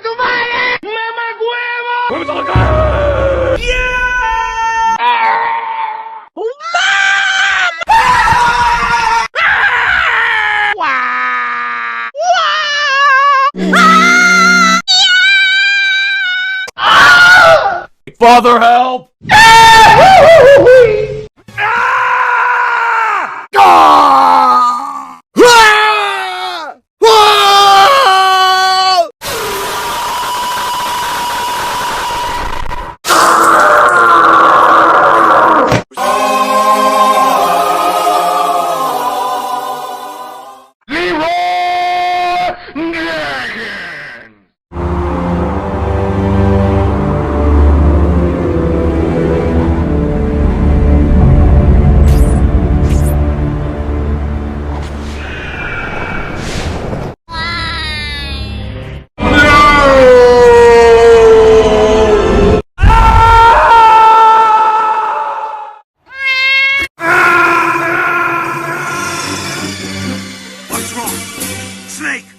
tu madre! ¡Mamá huevo! ¡Muévete a la cara! Father, help! What's wrong? Snake!